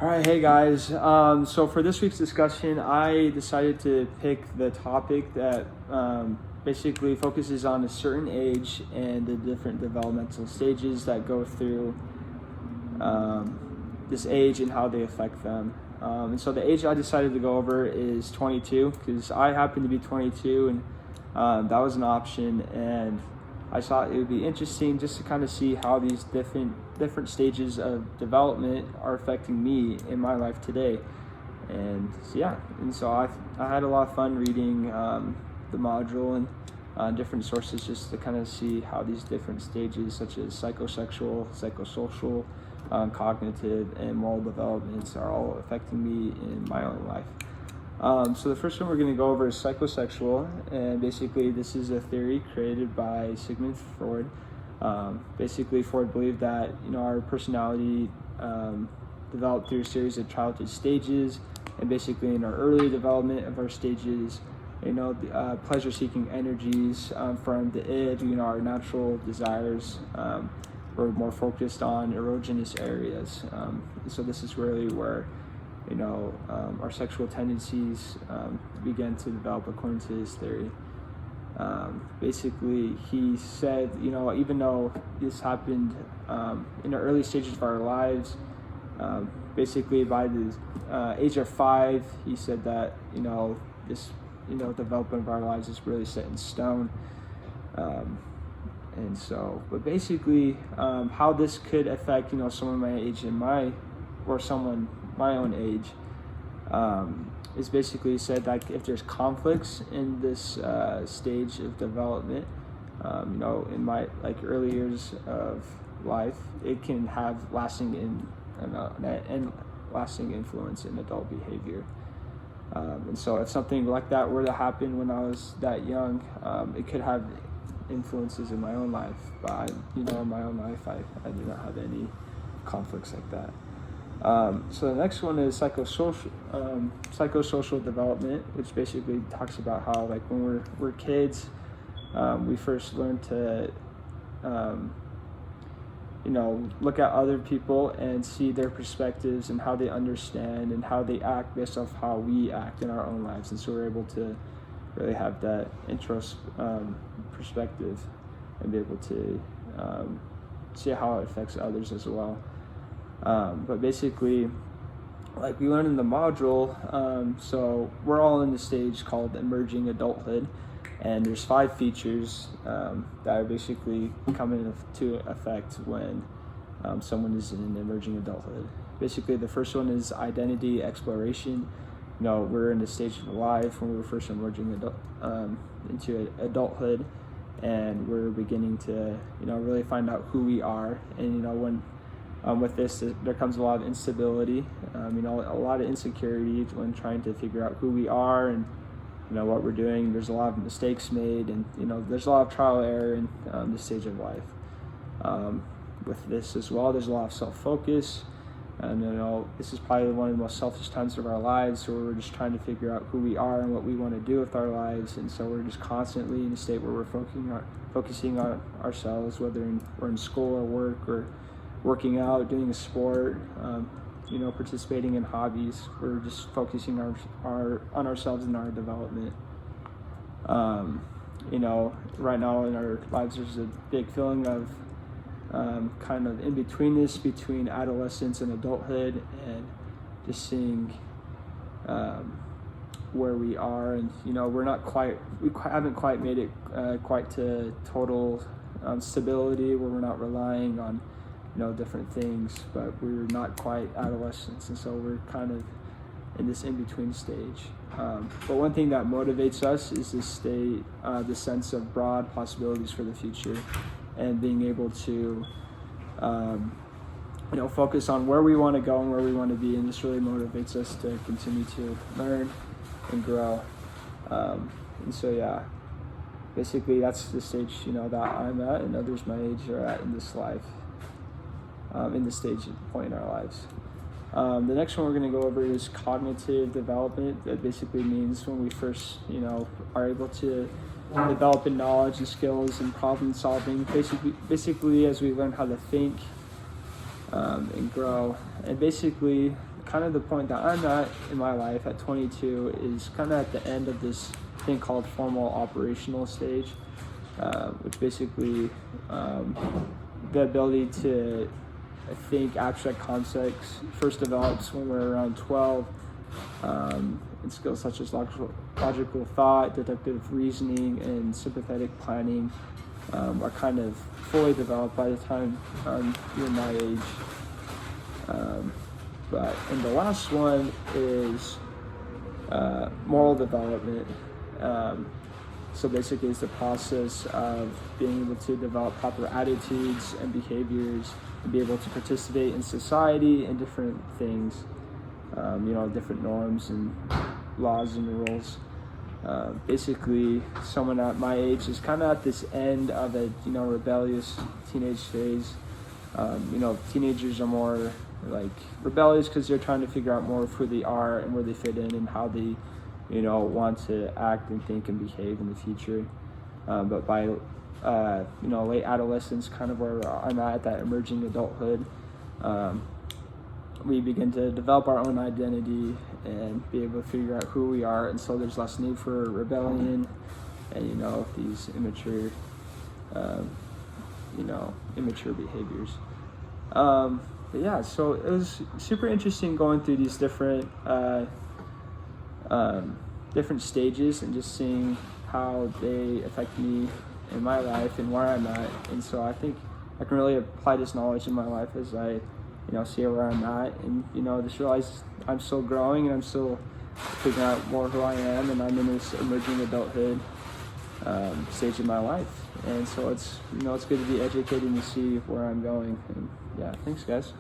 All right, hey guys. So for this week's discussion, I decided to pick the topic that basically focuses on a certain age and the different developmental stages that go through this age and how they affect them. And so the age I decided to go over is 22 because I happen to be 22 and that was an option, and I thought it would be interesting just to kind of see how these different stages of development are affecting me in my life today. And so, yeah, and so I had a lot of fun reading the module and different sources just to kind of see how these different stages such as psychosexual, psychosocial, cognitive, and moral developments are all affecting me in my own life. So the first one we're going to go over is psychosexual, and basically this is a theory created by Sigmund Freud. Basically, Freud believed that our personality developed through a series of childhood stages, and basically in our early development of our stages, pleasure-seeking energies from the id, our natural desires were more focused on erogenous areas. So this is really where our sexual tendencies began to develop according to his theory. Basically, he said, even though this happened in the early stages of our lives, basically by the age of 5, he said that, this, development of our lives is really set in stone. And so, but basically, how this could affect, someone my age or someone my own age, is basically said that if there's conflicts in this stage of development, in my early years of life, it can have lasting influence in adult behavior. And so if something like that were to happen when I was that young, it could have influences in my own life. But in my own life, I do not have any conflicts like that. So the next one is psychosocial development, which basically talks about how when we're kids, we first learn to look at other people and see their perspectives and how they understand and how they act based off how we act in our own lives. And so we're able to really have that perspective and be able to see how it affects others as well. But basically, like we learned in the module, so we're all in the stage called emerging adulthood, and there's 5 features that are basically coming into effect when someone is in emerging adulthood. Basically, the first one is identity exploration. We're in the stage of life when we're first emerging into adulthood, and we're beginning to really find out who we are. And when with this, there comes a lot of instability, a lot of insecurity when trying to figure out who we are and what we're doing. There's a lot of mistakes made, and there's a lot of trial and error in this stage of life. With this as well, there's a lot of self-focus, and this is probably one of the most selfish times of our lives, where we're just trying to figure out who we are and what we want to do with our lives. And so we're just constantly in a state where we're focusing on ourselves, whether we're in school or work or working out, doing a sport, participating in hobbies. We're just focusing on ourselves and our development. Right now in our lives, there's a big feeling of kind of in betweenness between adolescence and adulthood, and just seeing where we are, and we haven't quite made it quite to total stability, where we're not relying on different things, but we're not quite adolescents, and so we're kind of in this in-between stage. But one thing that motivates us is the sense of broad possibilities for the future, and being able to focus on where we want to go and where we want to be, and this really motivates us to continue to learn and grow. And so basically that's the stage that I'm at and others my age are at in this life. In this stage point in our lives. The next one we're going to go over is cognitive development. That basically means when we first, are able to develop in knowledge and skills and problem solving. Basically, as we learn how to think and grow. And basically, kind of the point that I'm at in my life at 22 is kind of at the end of this thing called formal operational stage, which basically the ability to think abstract concepts first develops when we're around 12, and skills such as logical thought, deductive reasoning, and sympathetic planning are kind of fully developed by the time you're my age. And the last one is moral development. So basically it's the process of being able to develop proper attitudes and behaviors and be able to participate in society and different things, different norms and laws and rules. Basically, someone at my age is kind of at this end of a, rebellious teenage phase. Teenagers are more like rebellious because they're trying to figure out more of who they are and where they fit in and how they want to act and think and behave in the future. But by late adolescence, kind of where I'm at that emerging adulthood, we begin to develop our own identity and be able to figure out who we are, and so there's less need for rebellion and these immature behaviors. But yeah, so it was super interesting going through these different stages and just seeing how they affect me in my life and where I'm at. And so I think I can really apply this knowledge in my life as I, see where I'm at and, just realize I'm still growing and I'm still figuring out more who I am, and I'm in this emerging adulthood stage of my life. And so it's, it's good to be educated and see where I'm going. And yeah, thanks guys.